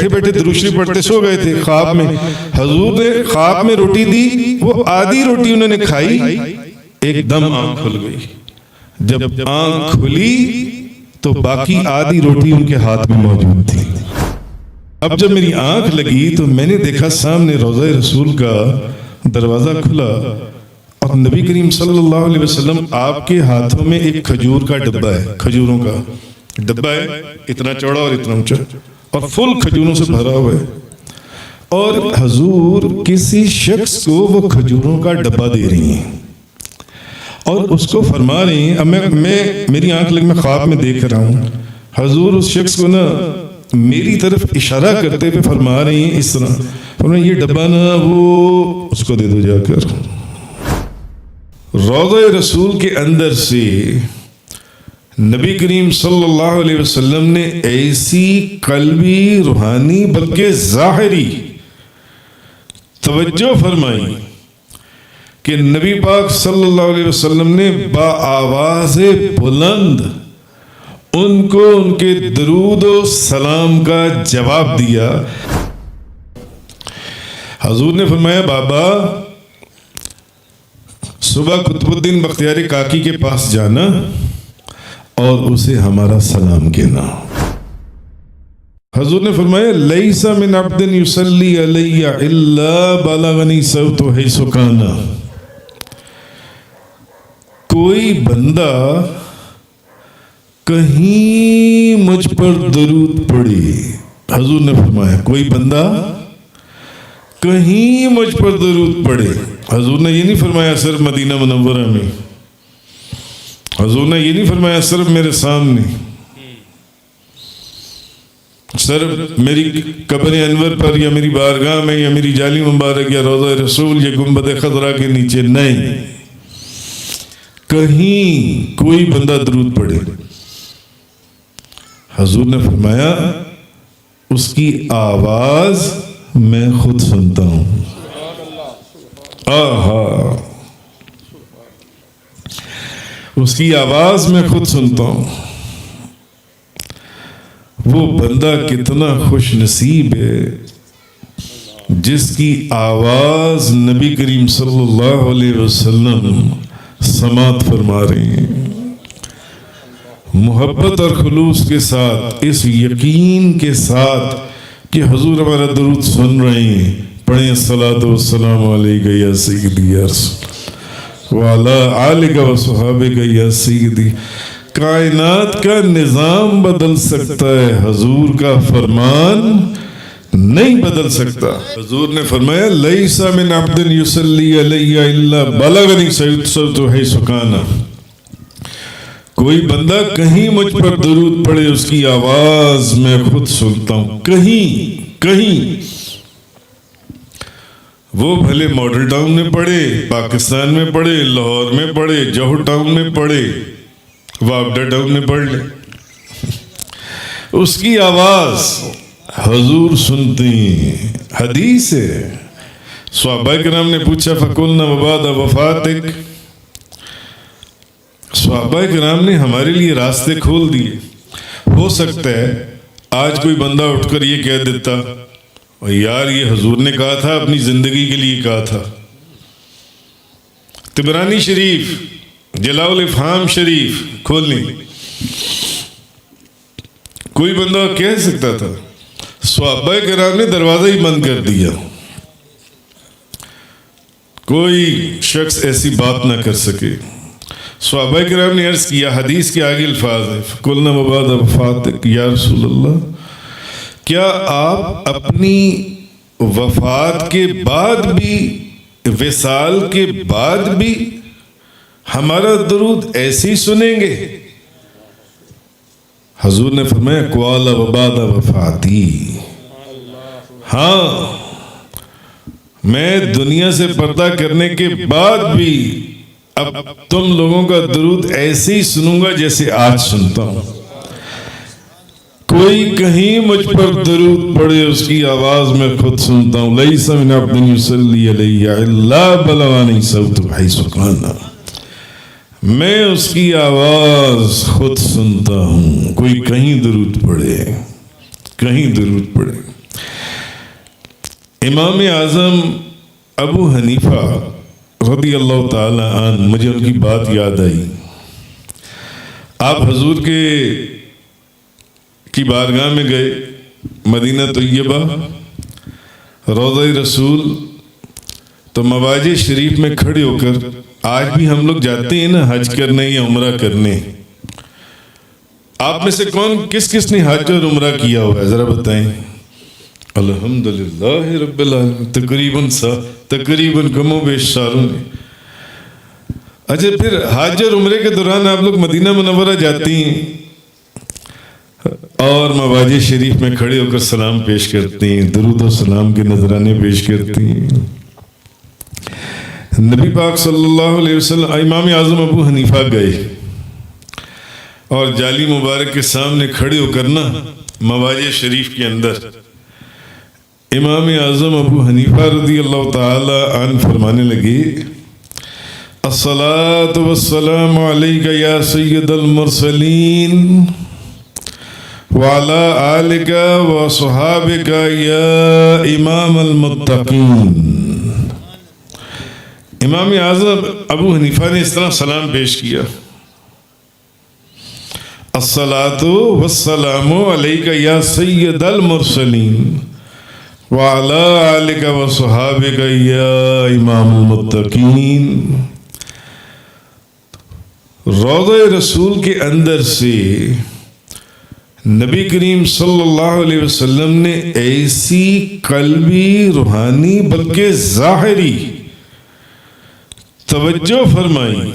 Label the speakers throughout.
Speaker 1: بیٹھے بیٹھے درود شریف پڑھتے سو گئے تھے خواب میں. حضور نے خواب میں روٹی دی, وہ آدھی روٹی انہوں نے کھائی, ایک دم آنکھ کھل گئی. جب آنکھ کھلی تو باقی آدھی روٹی ان کے ہاتھ میں موجود تھی. اب جب میری آنکھ لگی تو میں نے دیکھا سامنے روضہ رسول کا دروازہ کھلا اور نبی کریم صلی اللہ علیہ وسلم آپ کے ہاتھوں میں ایک کھجور کا ڈبہ ہے, کھجوروں کا ڈبہ ہے, اتنا چوڑا اور اتنا اونچا, اور فل کھجوروں سے بھرا ہوا ہے. اور حضور کسی شخص کو وہ کھجوروں کا ڈبہ دے رہی ہیں اور اس کو فرما رہی ہیں. اب میں میری آنکھ لگ میں خواب میں دیکھ رہا ہوں, حضور اس شخص کو نا میری طرف اشارہ کرتے ہوئے فرما رہی ہیں اس طرح, فرمایا یہ ڈبہ نا وہ اس کو دے دو جا کر. روضہ رسول کے اندر سے نبی کریم صلی اللہ علیہ وسلم نے ایسی قلبی, روحانی بلکہ ظاہری توجہ فرمائی کہ نبی پاک صلی اللہ علیہ وسلم نے با آواز بلند ان کو ان کے درود و سلام کا جواب دیا. حضور نے فرمایا بابا صبح قطب الدین بختیار کاکی کے پاس جانا اور اسے ہمارا سلام کہنا. حضور نے فرمایا لیس من عبد یصلی علی الا بلغنی صوت حیث کان. کوئی بندہ کہیں مجھ پر درود پڑے, حضور نے فرمایا کوئی بندہ کہیں مجھ پر درود پڑے. حضور نے یہ نہیں فرمایا صرف مدینہ منورہ میں, حضور نے یہ نہیں فرمایا صرف میرے سامنے, صرف میری قبر انور پر یا میری بارگاہ میں یا میری جالی مبارک یا روضہ رسول یا گنبد خضرا کے نیچے, نہیں, کہیں کوئی بندہ درود پڑے. حضور نے فرمایا اس کی آواز میں خود سنتا ہوں. آہا, اس کی آواز میں خود سنتا ہوں. وہ بندہ کتنا خوش نصیب ہے جس کی آواز نبی کریم صلی اللہ علیہ وسلم سماعت فرما رہے ہیں, محبت اور خلوص کے ساتھ, اس یقین کے ساتھ کہ حضور ہمارا درود سن رہے ہیں. پڑھیں الصلاۃ والسلام علیک یا سیدی یا رسول وعلی آلک و صحابک یا سیدی. کائنات کا نظام بدل سکتا ہے, حضور کا فرمان نہیں بدل سکتا. حضور نے فرمایا لیس من عبد یصلی علی الا بلغنی صوت حیث کان. کوئی بندہ کہیں مجھ پر درود پڑے اس کی آواز میں خود سنتا ہوں. کہیں وہ بھلے ماڈل ٹاؤن میں پڑے, پاکستان میں پڑے, لاہور میں پڑے, جوہر ٹاؤن میں پڑے, وابڈا ٹاؤن میں پڑھ لے, اس کی آواز حضور سنتے ہیں. حدیث ہے, صحابہ کرام نے پوچھا فقلنا وبعد وفاتک, صحابہ کرام نے ہمارے لیے راستے کھول دیے. ہو سکتا ہے آج کوئی بندہ اٹھ کر یہ کہہ دیتا یار یہ حضور نے کہا تھا, اپنی زندگی کے لیے کہا تھا. طبرانی شریف, جلاء الافہام شریف کھول لیں, کوئی بندہ کہہ سکتا تھا. صحابہ کرام نے دروازہ ہی بند کر دیا, کوئی شخص ایسی بات نہ کر سکے. صحابہ کرام نے عرض کیا, حدیث کے آگے الفاظ ہیں قلنا وبعد وفاتک یا رسول اللہ, کیا آپ اپنی وفات کے بعد بھی, وصال کے بعد بھی ہمارا درود ایسے ہی سنیں گے؟ حضور نے فرمایا قال وبعد وفاتی, ہاں میں دنیا سے پردہ کرنے کے بعد بھی اب تم لوگوں کا درود ایسے ہی سنوں گا جیسے آج سنتا ہوں. کوئی کہیں مجھ پر درود پڑے اس کی آواز میں خود سنتا ہوں. لیس من عبد یصلی علی الا بلغنی صوت حیث کان, میں اس کی آواز خود سنتا ہوں. کوئی کہیں درود پڑے, کہیں درود پڑے. امام اعظم ابو حنیفہ رضی اللہ تعالی عنہ، مجھے ان کی بات یاد آئی. آپ حضور کی بارگاہ میں گئے، مدینہ طیبہ، روضہ رسول، تو مواجہ شریف میں کھڑے ہو کر، آج بھی ہم لوگ جاتے ہیں نا حج کرنے یا عمرہ کرنے، آپ میں سے کس نے حج اور عمرہ کیا ہوا ہے ذرا بتائیں؟ الحمدللہ رب العالمین، تقریباً کم و بیش ساروں نے. اچھا، پھر حج اور عمرے کے دوران آپ لوگ مدینہ منورہ جاتی ہیں اور مواجہ شریف میں کھڑے ہو کر سلام پیش کرتی ہیں، درود و سلام کے نذرانے پیش کرتی ہیں. نبی پاک صلی اللہ علیہ وسلم، امام اعظم ابو حنیفہ گئے اور جالی مبارک کے سامنے کھڑے ہو کر نا مواجہ شریف کے اندر امام اعظم ابو حنیفہ رضی اللہ تعالی عنہ فرمانے لگے، الصلاۃ والسلام علیک یا سید المرسلین وعلی آلک وصحابک یا امام المتقین. امام اعظم ابو حنیفہ نے اس طرح سلام پیش کیا، الصلاۃ والسلام علیک یا سید المرسلین وعلی آلک وصحابک یا امام المتقین. روضہ رسول کے اندر سے نبی کریم صلی اللہ علیہ وسلم نے ایسی قلبی، روحانی بلکہ ظاہری توجہ فرمائی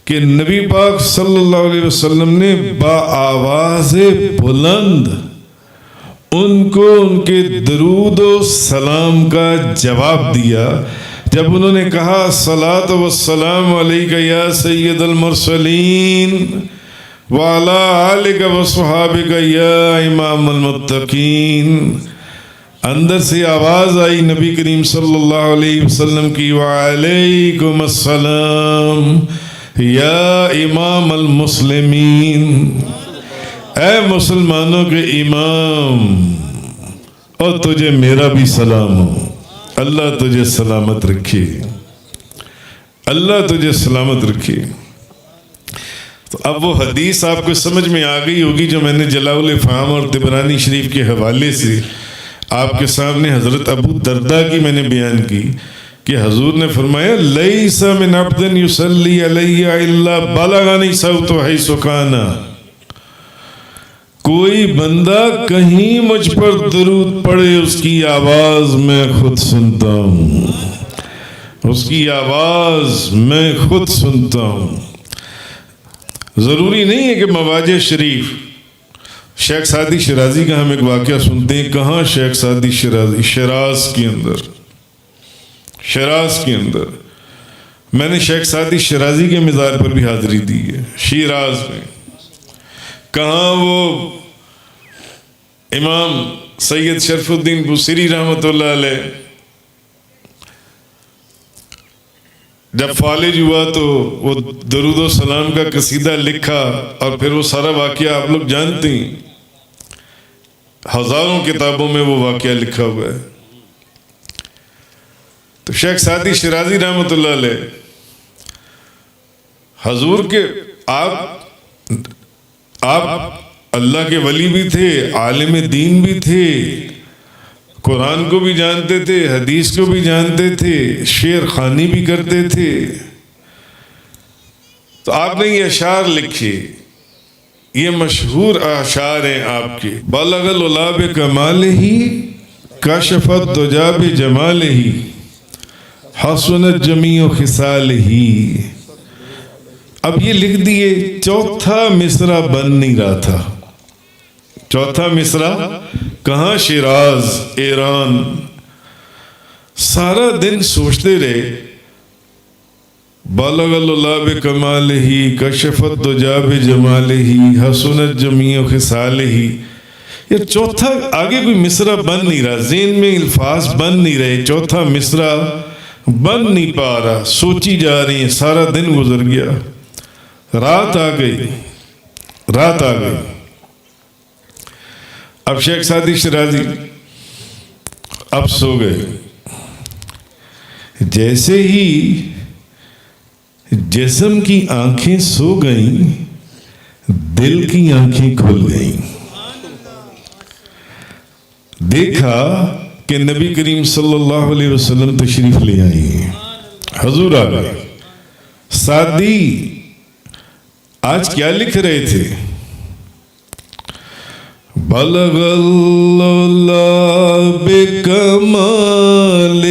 Speaker 1: کہ نبی پاک صلی اللہ علیہ وسلم نے با آواز بلند ان کو ان کے درود و سلام کا جواب دیا جب انہوں نے کہا الصلاۃ والسلام علیک یا سید المرسلین وعلی آلک وصحابک یا امام المتقین. اندر سے آواز آئی نبی کریم صلی اللہ علیہ وسلم کی، وعلیکم السلام یا امام المسلمین، اے مسلمانوں کے امام، اور تجھے میرا بھی سلام ہو، اللہ تجھے سلامت رکھے، اللہ تجھے سلامت رکھے. تو اب وہ حدیث آپ کو سمجھ میں آ گئی ہوگی جو میں نے جلاء الافہام اور طبرانی شریف کے حوالے سے آپ کے سامنے حضرت ابو درداء کی میں نے بیان کی کہ حضور نے فرمایا لیس من عبد یصلی علی الا بلغنی صوت حیث کان. کوئی بندہ کہیں مجھ پر درود پڑے اس کی آواز میں خود سنتا ہوں، اس کی آواز میں خود سنتا ہوں. ضروری نہیں ہے کہ مواجہ شریف. شیخ سعدی شیرازی کا ہم ایک واقعہ سنتے ہیں. کہاں شیخ سعدی شیرازی؟ شیراز کے اندر. شیراز کے اندر میں نے شیخ سعدی شیرازی کے مزار پر بھی حاضری دی ہے، شیراز میں. کہاں وہ امام سید شرف الدین بوصیری رحمۃ اللہ علیہ جب فالج ہوا تو وہ درود و سلام کا قصیدہ لکھا اور پھر وہ سارا واقعہ آپ لوگ جانتے ہیں، ہزاروں کتابوں میں وہ واقعہ لکھا ہوا ہے. تو شیخ سعدی شیرازی رحمۃ اللہ علیہ حضور کے آپ اللہ کے ولی بھی تھے، عالم دین بھی تھے، قرآن کو بھی جانتے تھے، حدیث کو بھی جانتے تھے، شعر خوانی بھی کرتے تھے. تو آپ نے یہ اشعار لکھے، یہ مشہور اشعار ہیں آپ کے. بلغ العلا بکمالہ کشف الدجا بجمالہ حسنت جمیع خصالہ. اب یہ لکھ دیے، چوتھا مصرع بن نہیں رہا تھا. چوتھا مصرع کہاں؟ شیراز، ایران. سارا دن سوچتے رہے بلغ العلا بکمالہ کشف الدجا بجمالہ حسنت جمیع خصالہ. یہ چوتھا آگے کوئی مصرع بن نہیں رہا، ذہن میں الفاظ بن نہیں رہے، چوتھا مصرع بن نہیں پا رہا، سوچی جا رہی ہیں. سارا دن گزر گیا، رات آ گئی، رات آ گئی. اب شیخ سعدی شیرازی اب سو گئے. جیسے ہی جسم کی آنکھیں سو گئیں دل کی آنکھیں کھل گئیں. دیکھا کہ نبی کریم صلی اللہ علیہ وسلم تشریف لے آئی. حضور آ گئے. سعدی آج کیا لکھ رہے تھے؟ بلغ اللہ بکمالہ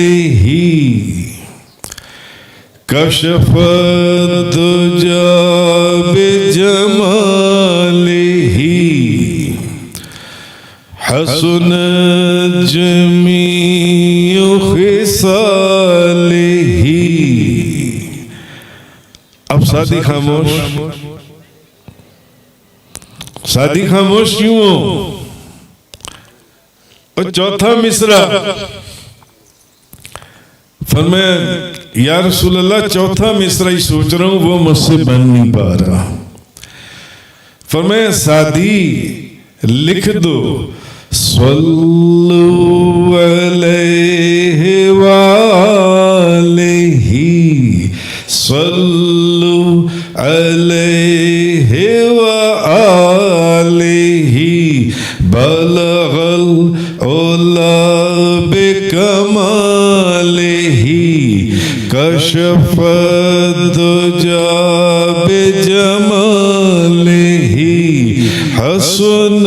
Speaker 1: کشف الدجى بجمالہ حسن جمیع خصالہ. اب سعدی خاموش. سعدی خاموش کیوں ہو؟ اور چوتھا مصرع فرمایا یا رسول اللہ چوتھا مصرع ہی سوچ رہا ہوں وہ مجھ سے بن نہیں پا رہا. فرمایا سعدی لکھ دو صلو علیہ وآلہ صلو علیہ وآلہ بلغ العلا بکمالہ کشف الدجى بجمالہ حسن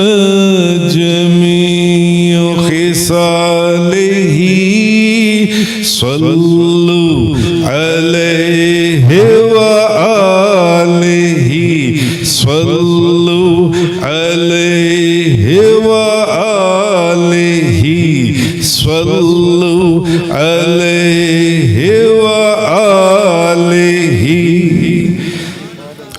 Speaker 1: جمیع خصالہ صلو علیہ وآلہ صلو علیہ وآلہ صلو علیہ وآلہ.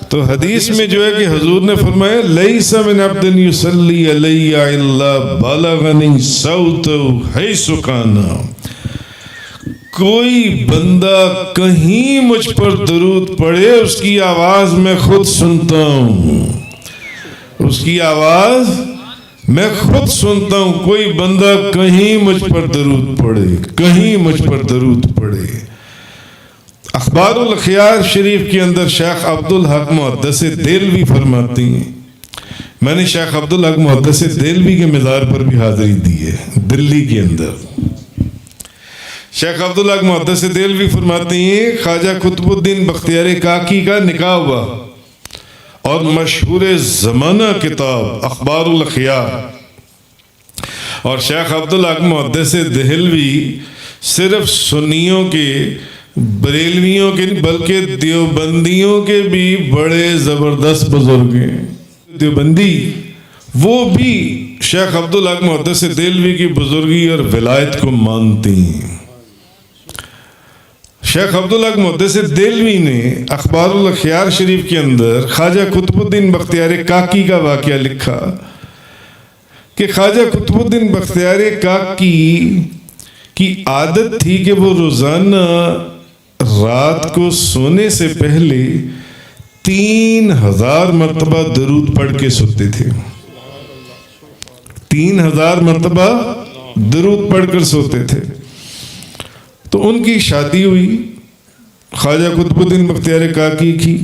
Speaker 1: تو حدیث میں جو ہے کہ حضور نے فرمایا لیس من عبد یصلی علی الا بلغنی صوتہ حیث کان. کوئی بندہ کہیں مجھ پر درود پڑھے اس کی آواز میں خود سنتا ہوں. اس کی آواز میں خود سنتا ہوں. کوئی بندہ کہیں مجھ پر درود پڑھے کہیں مجھ پر درود پڑھے. اخبار الاخیار شریف کے اندر شیخ عبدالحق محدث دہلوی فرماتی ہیں. میں نے شیخ عبدالحق محدث دہلوی کے مزار پر بھی حاضری دی ہے دلی کے اندر. شیخ عبدالحق محدث دہلوی فرماتی ہیں خواجہ قطب الدین بختیار کاکی کا نکاح ہوا اور مشہور زمانہ کتاب اخبار الاخیار. اور شیخ عبدالحق محدث دہلوی صرف سنیوں کے بریلویوں کے بلکہ دیوبندیوں کے بھی بڑے زبردست بزرگ ہیں. دیوبندی وہ بھی شیخ عبدالحق محدث دہلوی کی بزرگی اور ولایت کو مانتے ہیں. شیخ عبدالحق محدث دہلوی نے اخبار الاخیار شریف کے اندر خواجہ قطب الدین بختیار کاکی کا واقعہ لکھا کہ خواجہ قطب الدین بختیار کاکی کی عادت تھی کہ وہ روزانہ رات کو سونے سے پہلے 3000 مرتبہ درود پڑھ کے سوتے تھے. 3000 مرتبہ درود پڑھ کر سوتے تھے. تو ان کی شادی ہوئی خواجہ قطب الدین بختیار کاکی کی.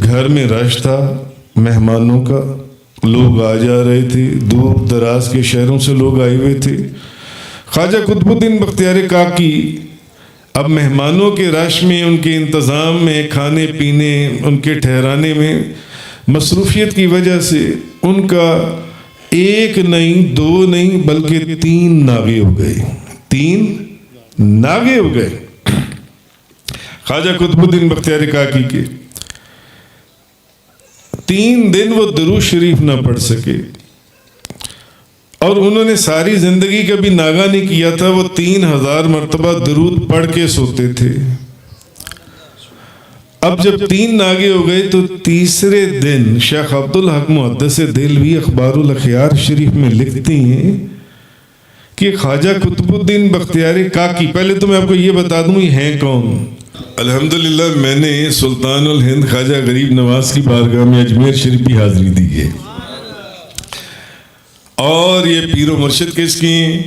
Speaker 1: گھر میں رش تھا مہمانوں کا. لوگ آ جا رہے تھے. دور دراز کے شہروں سے لوگ آئے ہوئے تھے. خواجہ قطب الدین بختیار کاکی اب مہمانوں کے رش میں ان کے انتظام میں کھانے پینے ان کے ٹھہرانے میں مصروفیت کی وجہ سے ان کا ایک نہیں دو نہیں بلکہ 3 ناغے ہو گئے. 3 ناغے ہو گئے خواجہ قطب الدین بختیار کاکی کے. 3 دن وہ درود شریف نہ پڑھ سکے اور انہوں نے ساری زندگی کبھی ناغا نہیں کیا تھا. وہ 3000 مرتبہ درود پڑھ کے سوتے تھے. اب جب 3 ناغے ہو گئے تو تیسرے دن شیخ عبدالحق محدث دہلوی اخبار الاخیار شریف میں لکھتی ہیں کہ خواجہ قطب الدین بختیار کاکی. پہلے تو میں آپ کو یہ بتا دوں یہ ہیں کون. الحمدللہ میں نے سلطان الہند خواجہ غریب نواز کی بارگاہ میں اجمیر شریف بھی حاضری دی ہے. اور یہ پیر و مرشد کس کی ہیں؟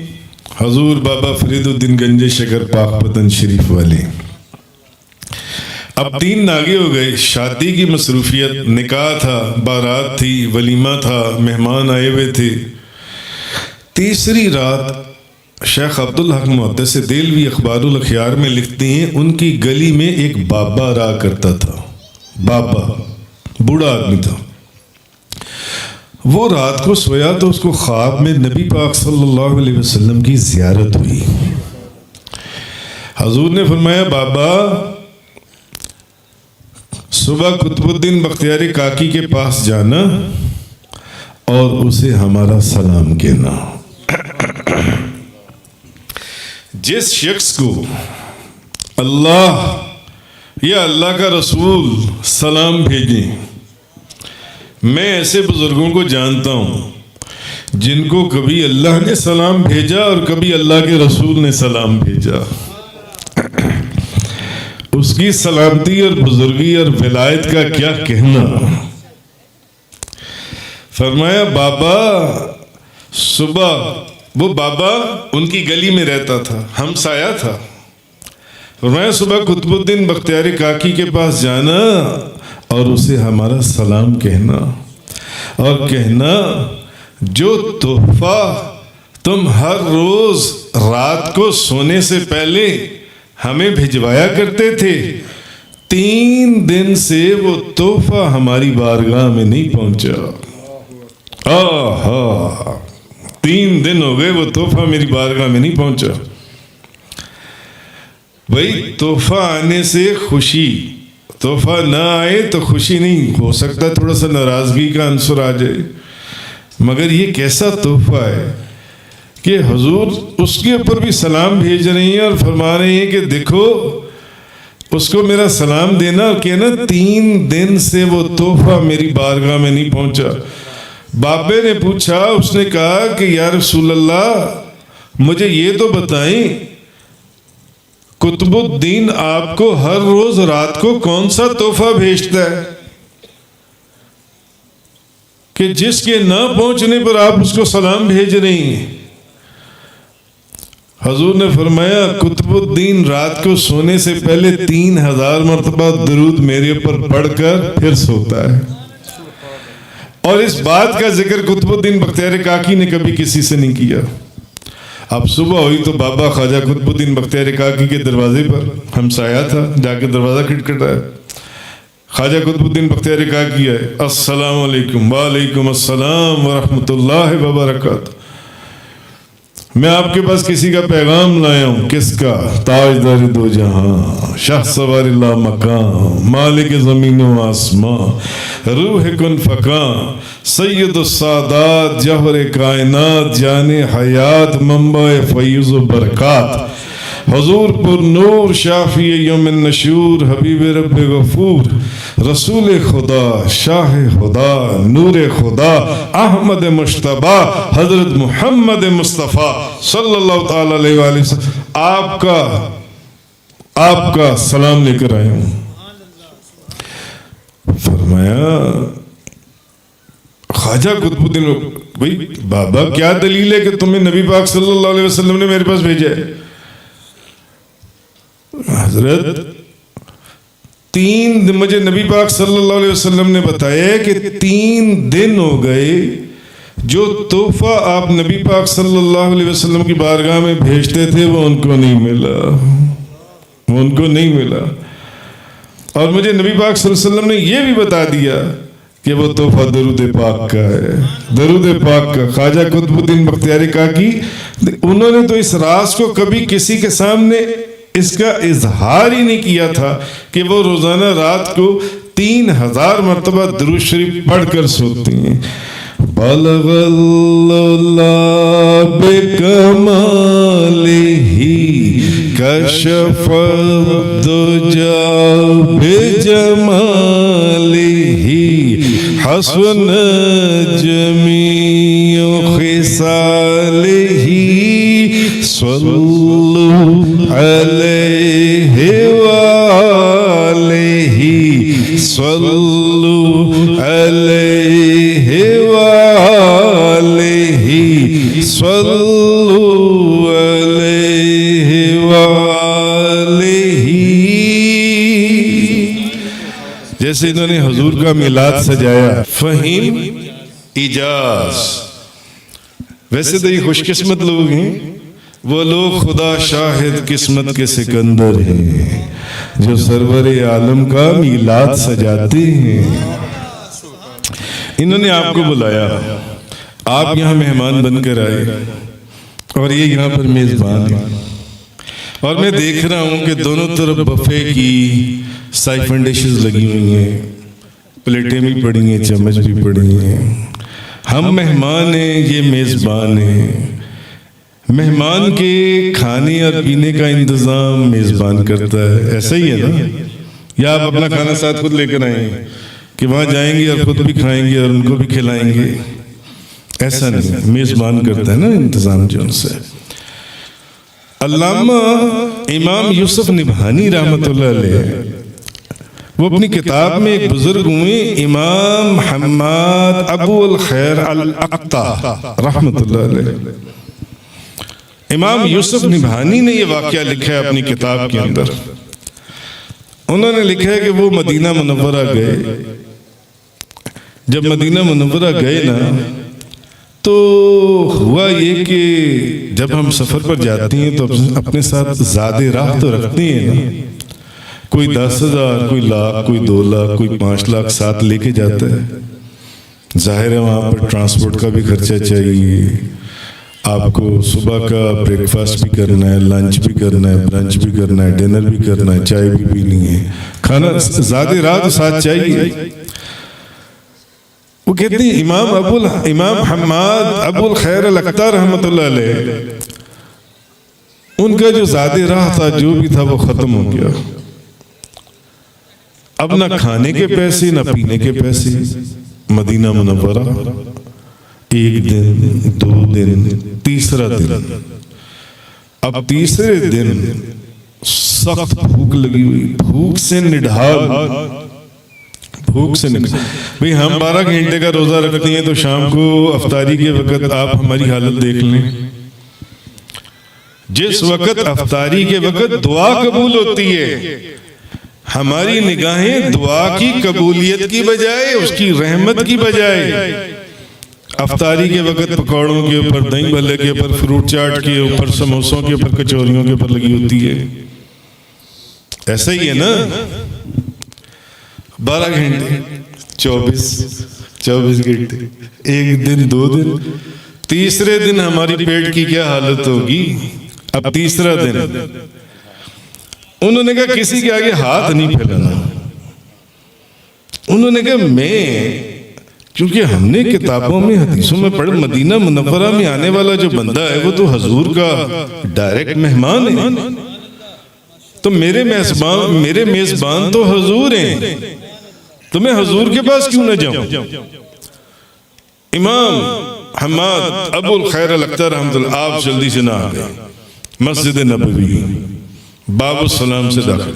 Speaker 1: حضور بابا فرید الدین گنج شکر پاک پتن شریف والے. اب 3 ناگے ہو گئے. شادی کی مصروفیت، نکاح تھا، بارات تھی، ولیمہ تھا، مہمان آئے ہوئے تھے. تیسری رات شیخ عبدالحق محدث دہلوی اخبار الاخیار میں لکھتے ہیں ان کی گلی میں ایک بابا رہا کرتا تھا. بابا بوڑھا آدمی تھا. وہ رات کو سویا تو اس کو خواب میں نبی پاک صلی اللہ علیہ وسلم کی زیارت ہوئی. حضور نے فرمایا بابا صبح قطب الدین بختیاری کاکی کے پاس جانا اور اسے ہمارا سلام کہنا. جس شخص کو اللہ یا اللہ کا رسول سلام بھیجیں، میں ایسے بزرگوں کو جانتا ہوں جن کو کبھی اللہ نے سلام بھیجا اور کبھی اللہ کے رسول نے سلام بھیجا. اس کی سلامتی اور بزرگی اور ولایت کا کیا کہنا. فرمایا بابا صبح، وہ بابا ان کی گلی میں رہتا تھا، ہمسایہ تھا. فرمایا صبح قطب الدین بختیاری کاکی کے پاس جانا اور اسے ہمارا سلام کہنا، اور کہنا جو تحفہ تم ہر روز رات کو سونے سے پہلے ہمیں بھجوایا کرتے تھے، 3 دن سے وہ تحفہ ہماری بارگاہ میں نہیں پہنچا. 3 دن ہو گئے وہ تحفہ میری بارگاہ میں نہیں پہنچا. بھائی تحفہ آنے سے خوشی، تحفہ نہ آئے تو خوشی نہیں ہو سکتا، تھوڑا سا ناراضگی کا عنصر آ جائے. مگر یہ کیسا تحفہ ہے کہ حضور اس کے اوپر بھی سلام بھیج رہی ہیں اور فرما رہے ہیں کہ دیکھو اس کو میرا سلام دینا اور کہنا 3 دن سے وہ تحفہ میری بارگاہ میں نہیں پہنچا. بابے نے پوچھا، اس نے کہا کہ یا رسول اللہ مجھے یہ تو بتائیں قطب الدین آپ کو ہر روز رات کو کون سا تحفہ بھیجتا ہے کہ جس کے نہ پہنچنے پر آپ اس کو سلام بھیج رہی ہیں. حضور نے فرمایا قطب الدین رات کو سونے سے پہلے 3000 مرتبہ درود میرے اوپر پڑھ کر پھر سوتا ہے. اور اس بات کا ذکر قطب الدین بختیاری کاکی نے کبھی کسی سے نہیں کیا. اب صبح ہوئی تو بابا خواجہ قطب الدین بختیاری کاکی کے دروازے پر، ہمسایہ تھا، جا کے دروازہ کھٹکھٹایا. خواجہ قطب الدین بختیاری کاکی آئے. السلام علیکم. وعلیکم السلام ورحمۃ اللہ وبرکاتہ. میں آپ کے پاس کسی کا پیغام لایا ہوں. کس کا؟ تاجدار دو جہاں، شاہ سوار اللہ مقام، مالک زمین و آسمان، روح کن فکان، سید السادات، جوہر کائنات، جان حیات، منبع فیض و برکات، حضور پر نور، شافی یوم النشور، حبیب رب غفور، رسول خدا، شاہ خدا، نور خدا، احمد مشتبہ، حضرت محمد مصطفیٰ صلی اللہ تعالی علیہ وآلہ وسلم آپ کا سلام لے کر آیا ہوں. فرمایا خواجہ قطب الدین، بھائی بابا کیا دلیل ہے کہ تمہیں نبی پاک صلی اللہ علیہ وسلم نے میرے پاس بھیجا ہے؟ حضرت مجھے نبی پاک صلی اللہ علیہ وسلم نے بتایا کہ 3 دن ہو گئے جو تحفہ آپ نبی پاک صلی اللہ علیہ وسلم کی بارگاہ میں بھیجتے تھے وہ ان کو نہیں ملا. اور مجھے نبی پاک صلی اللہ علیہ وسلم نے یہ بھی بتا دیا کہ وہ تحفہ درود پاک کا ہے، درود پاک کا. خواجہ قطب الدین بختیاری کاکی انہوں نے تو اس راز کو کبھی کسی کے سامنے اس کا اظہار ہی نہیں کیا تھا کہ وہ روزانہ رات کو 3000 مرتبہ درود شریف پڑھ کر سوتی ہیں. بلغ اللہ بکمالہ کشف الدجا بجمالہ حسن جمیع خصالہ صلو علیہ وآلہ صلو علیہ وآلہ صلو صلوا علیہ وآلہ. جیسے انہوں نے حضور کا میلاد سجایا. فہیم ایجاز. ویسے تو یہ خوش قسمت لوگ ہیں وہ لوگ خدا شاہد قسمت کے سکندر ہیں جو سرور عالم کا میلاد سجاتے ہیں. انہوں نے آپ کو بلایا, آپ یہاں مہمان بن کر آئے اور یہ یہاں پر میزبان ہیں, اور میں دیکھ رہا ہوں کہ دونوں طرف بفے کی سائفن ڈشز لگی ہوئی ہیں, پلیٹیں بھی پڑی ہیں, چمچ بھی پڑی ہیں. ہم مہمان ہیں, یہ میزبان ہیں. مہمان کے کھانے اور پینے کا انتظام میزبان کرتا ہے. ایسا ہی ہے نا؟ یا آپ اپنا کھانا ساتھ خود لے کر آئیں گے کہ وہاں جائیں گے اور خود بھی کھائیں گے اور ان کو بھی کھلائیں گے؟ ایسا نہیں, میزبان کرتا ہے نا انتظام جو ان سے. علامہ امام یوسف نبہانی رحمۃ اللہ علیہ وہ اپنی کتاب میں ایک بزرگ ہوئے امام حماد ابو الخیر الاقطع رحمۃ اللہ علیہ. امام یوسف نبہانی نے یہ واقعہ لکھا ہے اپنی کتاب کے اندر. انہوں نے لکھا ہے کہ وہ مدینہ منورہ گئے. جب مدینہ منورہ گئے نا تو ہوا یہ کہ جب ہم سفر پر جاتے ہیں تو اپنے ساتھ زاد راہ تو رکھتے ہیں نا. کوئی 10,000, کوئی لاکھ, کوئی 2 لاکھ, کوئی 5 لاکھ ساتھ لے کے جاتا ہے. ظاہر ہے وہاں پر ٹرانسپورٹ کا بھی خرچہ چاہیے, آپ کو صبح کا بریک فاسٹ بھی کرنا ہے, لنچ بھی کرنا ہے, برنچ بھی کرنا ہے, ڈنر بھی کرنا ہے, چائے بھی پینی ہے, کھانا زیادہ رات ساتھ چاہیے. وہ کہتے ہیں امام حماد ابو الخیر الاقطع رحمۃ اللہ علیہ, ان کا جو زیادہ راہ تھا جو بھی تھا وہ ختم ہو گیا. اب نہ کھانے کے پیسے نہ پینے کے پیسے. مدینہ منورہ 1 دن 2 دن تیسرا دن, اب تیسرے دن سخت بھوک لگی ہوئی, بھوک سے نڈھال. بھئی ہم 12 گھنٹے کا روزہ رکھتے ہیں تو شام کو افطاری کے وقت آپ ہماری حالت دیکھ لیں. جس وقت افطاری کے وقت دعا قبول ہوتی ہے, ہماری نگاہیں دعا کی قبولیت کی بجائے اس کی رحمت کی بجائے افطاری کے وقت پکوڑوں کے اوپر, دہی بھلے کے اوپر, فروٹ چاٹ کے اوپر, سموسوں کے اوپر, کچوریوں کے اوپر لگی ہوتی ہے. ایسا ہی ہے نا؟ 12 گھنٹے 24 گھنٹے, 1 دن 2 دن, تیسرے دن ہماری پیٹ کی کیا حالت ہوگی؟ اب تیسرا دن انہوں نے کہا کسی کے آگے ہاتھ نہیں پھیلانا. انہوں نے کہا کیونکہ ہم نے کتابوں میں حدیثوں میں پڑھ, مدینہ منورہ میں آنے والا جو بندہ ہے وہ تو حضور کا ڈائریکٹ مہمان ہے, تو میرے میزبان تو حضور ہیں, تو میں حضور کے پاس کیوں نہ جاؤں؟ امام حماد ابو الخیر الاقطع رحمۃ اللہ, آپ جلدی سے نہ آ گئے. مسجد نبوی باب السلام سے داخل,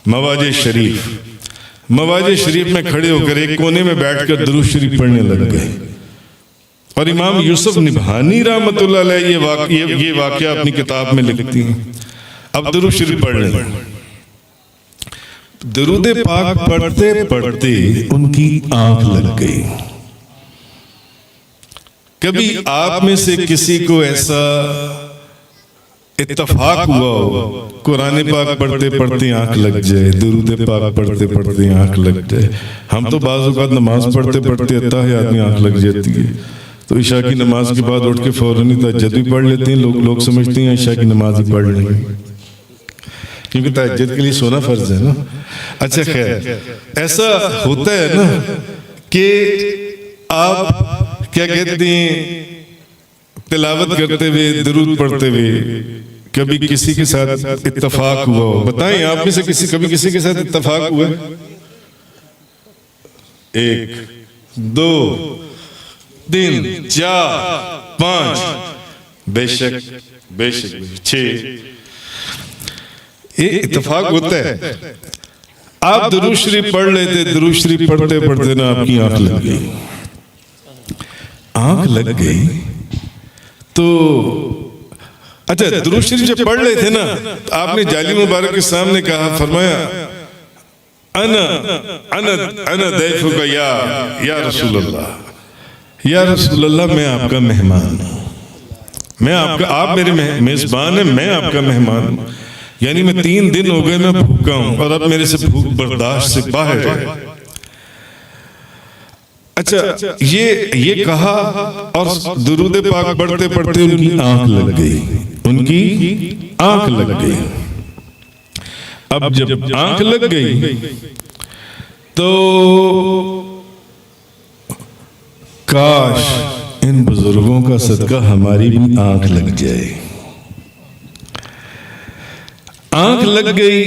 Speaker 1: مواج شریف میں کھڑے ہو کر ایک کونے میں بیٹھ کر درود شریف پڑھنے لگ گئے. اور امام یوسف نبہانی رحمۃ اللہ علیہ یہ واقعہ اپنی کتاب میں لکھتی ہیں. اب درود شریف پڑھ رہے ہیں, درود پاک پڑھتے پڑھتے ان کی آنکھ لگ گئی. کبھی آپ میں سے کسی کو ایسا اتفاق ہوا ہو قرآن پاک پڑھتے پڑھتے آنکھ لگ جائے, درود پاک پڑھتے پڑھتے آنکھ لگ جائے؟ ہم تو بعض اوقات نماز پڑھتے پڑھتے اتحیات میں آنکھ لگ جاتی ہے, تو عشاء کی نماز کے بعد اٹھ کے فوراً تہجد بھی پڑھ لیتے ہیں. لوگ سمجھتے ہیں عشاء کی نماز ہی پڑھ لیں گے کیونکہ تہجد کے لیے سونا فرض ہے نا. اچھا خیر, ایسا ہوتا ہے نا کہ آپ کیا کہتے ہیں تلاوت کرتے ہوئے, درود پڑھتے ہوئے کبھی کسی کے ساتھ اتفاق ہوا ہو؟ بتائیں آپ میں سے کبھی کسی کے ساتھ اتفاق ہوا ہے؟ 1 2 3 4 5 بے شک 6 یہ اتفاق ہوتا ہے. آپ درود شریف پڑھ لیتے, درود شریف پڑھتے پڑھتے نا آپ کی آنکھ لگ گئی. تو اچھا درود شریف جب پڑھ رہے تھے نا تو آپ نے جالی مبارک کے سامنے کہا، فرمایا انا دیکھوں گا یا رسول اللہ، یا رسول اللہ میں آپ کا مہمان ہوں، میں آپ میرے میزبان ہیں، میں آپ کا مہمان ہوں، یعنی میں 3 دن ہو گئے میں بھوکا ہوں اور اب میرے سے بھوک برداشت سے باہر ہے۔ اچھا یہ کہا اور درود پاک پڑھتے پڑھتے ان کی آنکھ لگ گئی، ان کی آنکھ لگ گئی۔ اب جب آنکھ لگ گئی تو کاش ان بزرگوں کا صدقہ ہماری بھی آنکھ لگ جائے۔ آنکھ لگ گئی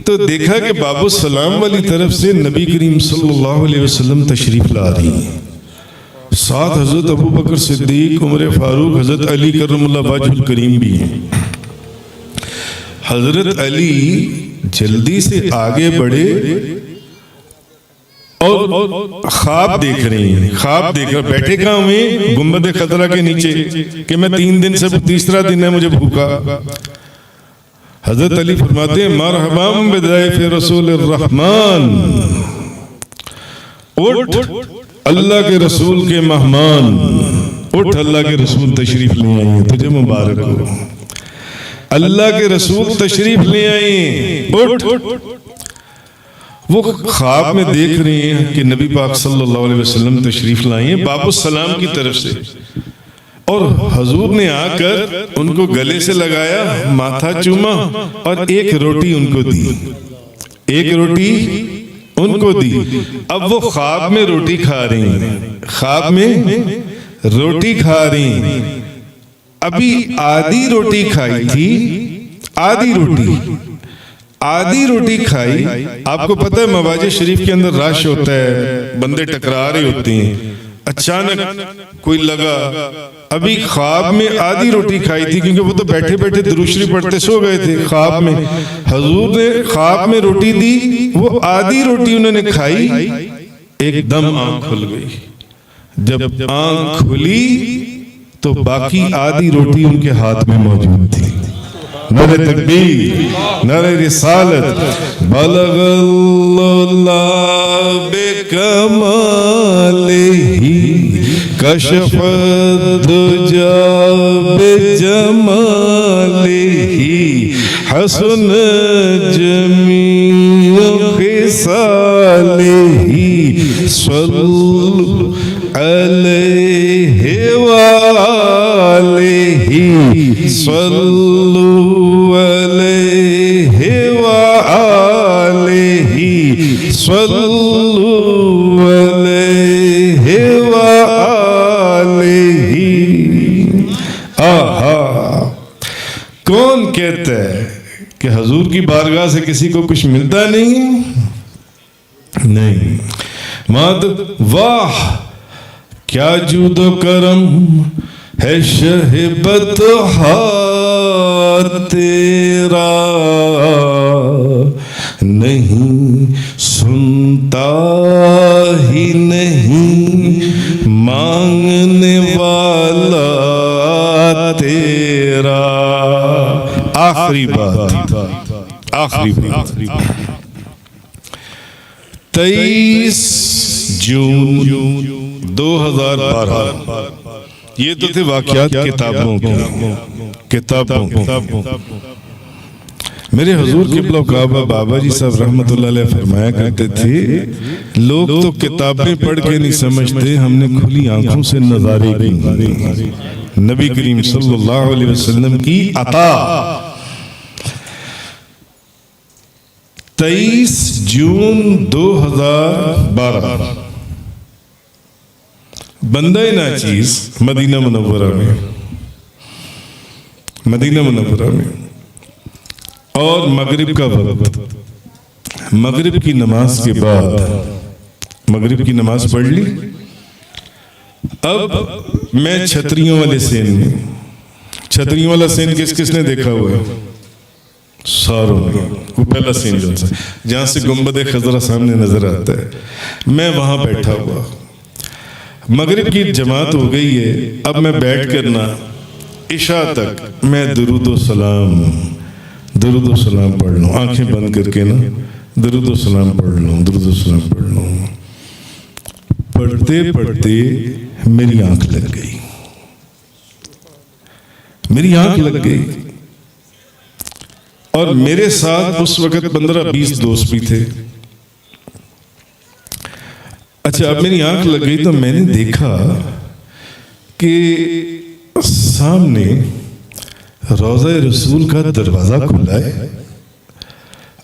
Speaker 1: تو دیکھا کہ باب السلام والی طرف سے نبی کریم صلی اللہ علیہ وسلم تشریف لا رہی ہیں، ساتھ حضرت ابو بکر صدیق، عمر فاروق، حضرت علی کرم اللہ وجہ الکریم بھی ہیں۔ حضرت علی جلدی سے آگے بڑھے اور خواب دیکھ رہی ہیں، خواب دیکھ رہے بیٹھے کہاں ہوئے؟ گنبد خضرا کے نیچے، کہ میں 3 دن سے تیسرا دن ہے مجھے بھوکا۔ حضرت علی فرماتے ہیں مرحبا بضیف رسول الرحمن، اٹھ اللہ کے رسول کے مہمان، اٹھ اللہ کے رسول تشریف لے آئے ہیں، تجھے مبارک ہو، اللہ کے رسول تشریف لے آئے ہیں، اٹھ۔ وہ خواب میں دیکھ رہے ہیں کہ نبی پاک صلی اللہ علیہ وسلم تشریف لائے ہیں باب السلام کی طرف سے، اور حضور نے آ کر ان کو گلے سے لگایا، ماتھا چوما اور ایک روٹی ان کو دی، ایک روٹی ان کو دی۔ اب وہ خواب میں روٹی کھا رہی ہیں، خواب میں روٹی کھا رہی ہیں۔ ابھی آدھی روٹی کھائی تھی، آدھی روٹی کھائی۔ آپ کو پتہ ہے مواجہ شریف کے اندر رش ہوتا ہے، بندے ٹکرا رہے ہوتے ہیں، اچانک کوئی لگا، ابھی خواب میں آدھی روٹی کھائی تھی، کیونکہ وہ تو بیٹھے بیٹھے درود شریف پڑھتے سو گئے تھے خواب میں۔ حضور نے خواب میں روٹی دی، وہ آدھی روٹی انہوں نے کھائی، ایک دم آنکھ کھل گئی۔ جب آنکھ کھلی تو باقی آدھی روٹی ان کے ہاتھ میں موجود تھی۔ نعرہ تکبیر، نعرہ رسالت، بلغ اللہ بکمالہ کشف الدجا بجمالہ حسن جمیع خصالہ صلو علیہ وآلہ صلو علیہ وآلہ صلو علیہ وآلہ۔ آہا، کون کہتا ہے کہ حضور کی بارگاہ سے کسی کو کچھ ملتا نہیں؟ نہیں، ماد واہ کیا جود و کرم ہے شہ بطحا تیرا، نہیں سنتا ہی نہیں مانگنے والا تیرا۔ آخری بات، آخری بات، 23 جون 2012، یہ تو تھے واقعات کتابوں میرے حضور قبلہ کعبہ بابا جی صاحب رحمت اللہ علیہ فرمایا کرتے تھے، لوگ تو کتابیں پڑھ کے نہیں سمجھتے، ہم نے کھلی آنکھوں سے نظارے کی نبی کریم صلی اللہ علیہ وسلم کی عطا۔ 23 جون 2012 بندہ ناچیز مدینہ منورہ میں اور مغرب کا وقت، مغرب کی نماز کے بعد مغرب کی نماز پڑھ لی۔ اب میں چھتریوں والے سین میں، چھتریوں والا سین کس نے دیکھا ہوا ہے؟ ساروں نے، وہ پہلا سین جو ہے جہاں سے گنبد خضرا سامنے نظر آتا ہے، میں وہاں بیٹھا ہوا، مغرب کی جماعت ہو گئی ہے، اب میں بیٹھ کرنا عشاء تک میں درود و سلام پڑھ لوں، آنکھیں بند کر کے نا درود و سلام پڑھ لوں. پڑھتے پڑھتے میری آنکھ لگ گئی اور میرے ساتھ اس وقت 15-20 دوست بھی تھے. اچھا اب میری آنکھ لگ گئی تو میں نے دیکھا کہ سامنے روضہ رسول کا دروازہ کھلا ہے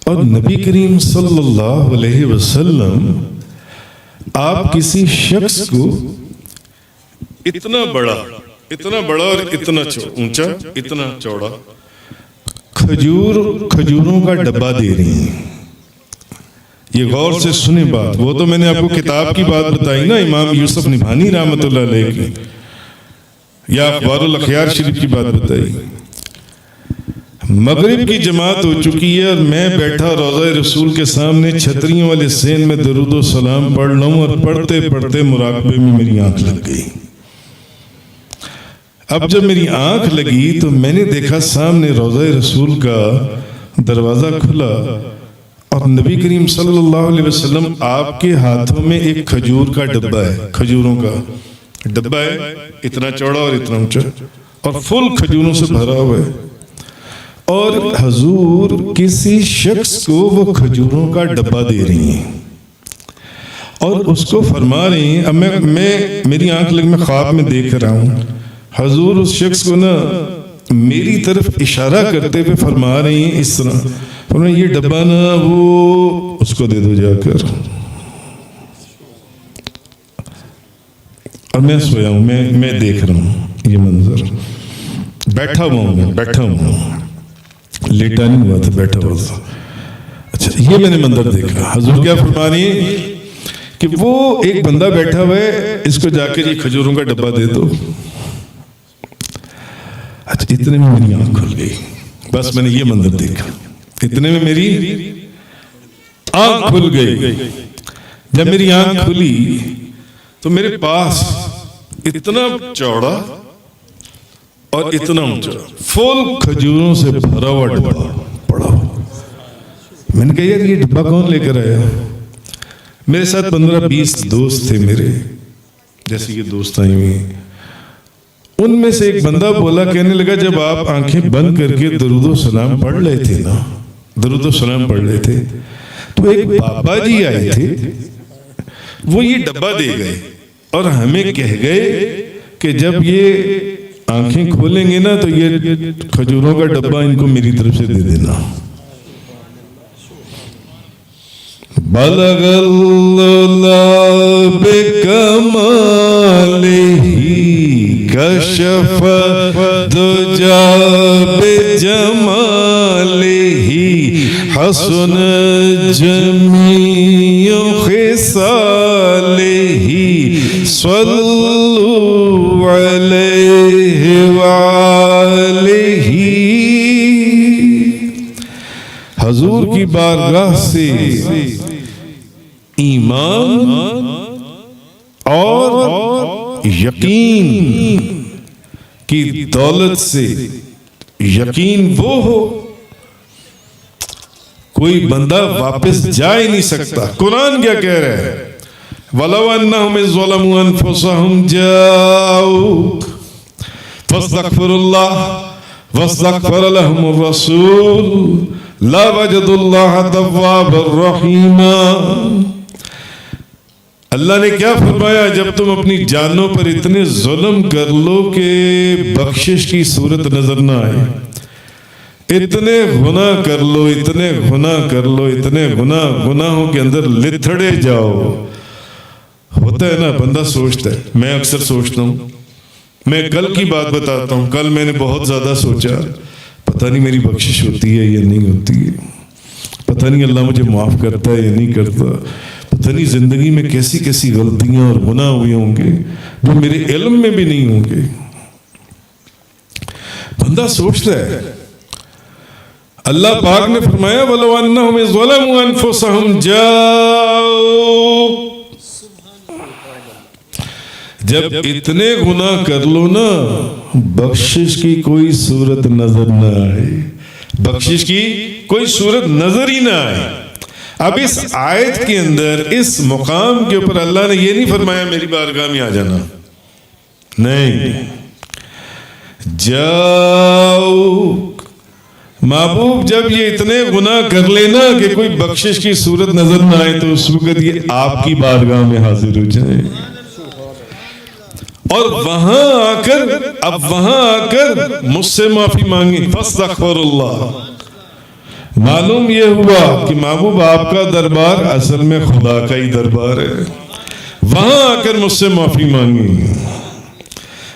Speaker 1: اور نبی کریم صلی اللہ علیہ وسلم آپ کسی شخص کو اتنا بڑا اور اتنا اونچا اتنا چوڑا کھجوروں کا ڈبہ دے رہی ہیں. یہ غور سے سنیں بات، وہ تو میں نے آپ کو کتاب کی بات بتائی نا، امام یوسف نبھانی رحمت اللہ علیہ کی، یا اخبار الاخیار شریف کی بات بتائی. مغرب کی جماعت ہو چکی ہے اور میں بیٹھا روضہ رسول کے سامنے چھتریوں والے سین میں درود و سلام پڑھ لوں اور پڑھتے پڑھتے مراقبے میں میری آنکھ لگ گئی. اب جب میری آنکھ لگی تو میں نے دیکھا سامنے روضہ رسول کا دروازہ کھلا اور نبی کریم صلی اللہ علیہ وسلم آپ کے ہاتھوں میں ایک کھجور کا ڈبہ ہے، کھجوروں کا ڈبہ ہے، اتنا چوڑا اور اتنا اونچا اور فل کھجوروں سے بھرا ہوا ہے. اور حضور کسی شخص کو وہ کھجوروں کا ڈبہ دے رہی ہیں اور اس کو فرما رہی ہیں. اب میں میری آنکھ لگ میں خواب میں دیکھ رہا ہوں، حضور اس شخص کو نا میری طرف اشارہ کرتے ہوئے فرما رہی ہیں اس طرح، فرمایا یہ ڈبہ نا وہ اس کو دے دو جا کر. اور میں سویا ہوں، میں دیکھ رہا ہوں یہ منظر، بیٹھا ہوں لیٹا نہیں ہوا تھا، بیٹھا ہوا تھا. اچھا یہ میں نے منظر دیکھا. حضور کیا فرما رہی ہیں کہ وہ ایک بندہ بیٹھا ہوا ہے، اس کو جا کے یہ کھجوروں کا ڈبہ دے دو. اچھا اتنے میں میری آنکھ کھل گئی، بس میں نے یہ منظر دیکھا، اتنے میں میری آنکھ کھل گئی. جب میری آنکھ کھلی تو میرے پاس اتنا چوڑا اور اتنا اونچا فل کھجوروں سے بھرا ہوا ڈبہ پڑا. میں نے کہا یار یہ ڈبہ کون لے کر آیا؟ میرے ساتھ 15-20 دوست تھے میرے، جیسے یہ دوست آئے ہوئے. ان میں سے ایک بندہ بولا، کہنے لگا جب آپ آنکھیں بند کر کے درود و سلام پڑھ رہے تھے تو ایک بابا جی آئے تھے، وہ یہ ڈبہ دے گئے اور ہمیں کہہ گئے کہ جب یہ آنکھیں کھولیں گے نا تو یہ کھجوروں کا ڈبہ ان کو میری طرف سے دے دینا. بلغ اللہ بکمالہ کشف دجا بجمالہ حسن جمیع خصالہ صلو علیہ وآلہ. حضور کی بارگاہ سے ایمان اور یقین کی دولت سے یقین وہ ہو کوئی بندہ واپس جا ہی نہیں سکتا. قرآن کیا کہہ رہا ہے؟ وَلَوْ أَنَّهُمْ إِذْ ظَلَمُوا أَنفُسَهُمْ جَاءُوكَ فَاسْتَغْفِرُوا اللَّهَ وَاسْتَغْفَرَ لَهُمُ الرَّسُولُ لَوَجَدُوا اللَّهَ تَوَّابًا رَحِيمًا. اللہ نے کیا فرمایا؟ جب تم اپنی جانوں پر اتنے ظلم کر لو کہ بخشش کی صورت نظر نہ آئے، اتنے گناہ کر لو، اتنے گناہوں کے اندر لتھڑے جاؤ. ہوتا ہے نا بندہ سوچتا ہے، میں اکثر سوچتا ہوں، میں کل کی بات بتاتا ہوں، کل میں نے بہت زیادہ سوچا، پتہ نہیں میری بخشش ہوتی ہے یا نہیں ہوتی ہے، پتہ نہیں اللہ مجھے معاف کرتا ہے یا نہیں کرتا، پتہ نہیں زندگی میں کیسی کیسی غلطیاں اور گناہ ہوئے ہوں گے جو میرے علم میں بھی نہیں ہوں گے. بندہ سوچتا ہے. اللہ پاک نے فرمایا وَلَوْ أَنَّهُمْ إِذْ ظَلَمُوا أَنفُسَهُمْ جَاءُوا جب اتنے گناہ کر لو نا بخشش کی کوئی صورت نظر نہ آئے، بخشش کی کوئی صورت نظر ہی نہ آئے۔ اب اس آیت کے اندر اس مقام کے اوپر اللہ نے یہ نہیں فرمایا میری بارگاہ میں آ جانا، نہیں، جاؤ محبوب جب یہ اتنے گناہ کر لینا کہ کوئی بخشش کی صورت نظر نہ آئے تو اس وقت یہ آپ کی بارگاہ میں حاضر ہو جائیں، اور وہاں آ کر مجھ سے معافی مانگی، فاستغفر اللہ۔ معلوم یہ ہوا کہ محبوب آپ کا دربار اصل میں خدا کا ہی دربار ہے، وہاں آ کر مجھ سے معافی مانگی۔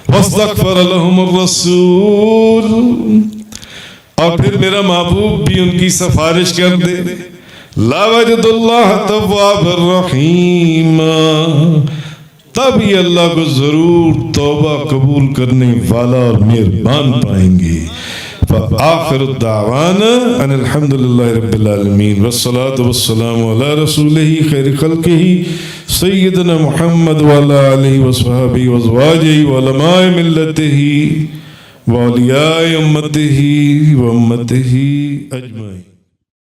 Speaker 1: واستغفر لهم الرسول، اور پھر میرا محبوب بھی ان کی سفارش کر دے، لا وجد اللہ تواب الرحیم، تب یہ اللہ کو ضرور توبہ قبول کرنے والا اور مہربان پائیں گے۔ فآخر الدعوانا ان الحمد للہ رب العالمین، والصلاة والسلام علی رسولہ خیر خلقہ سیدنا محمد وعلی آلہ وصحبہ وازواجہ وعلماء ملتہ وعلیاء امتہ وامتہ اجمعین۔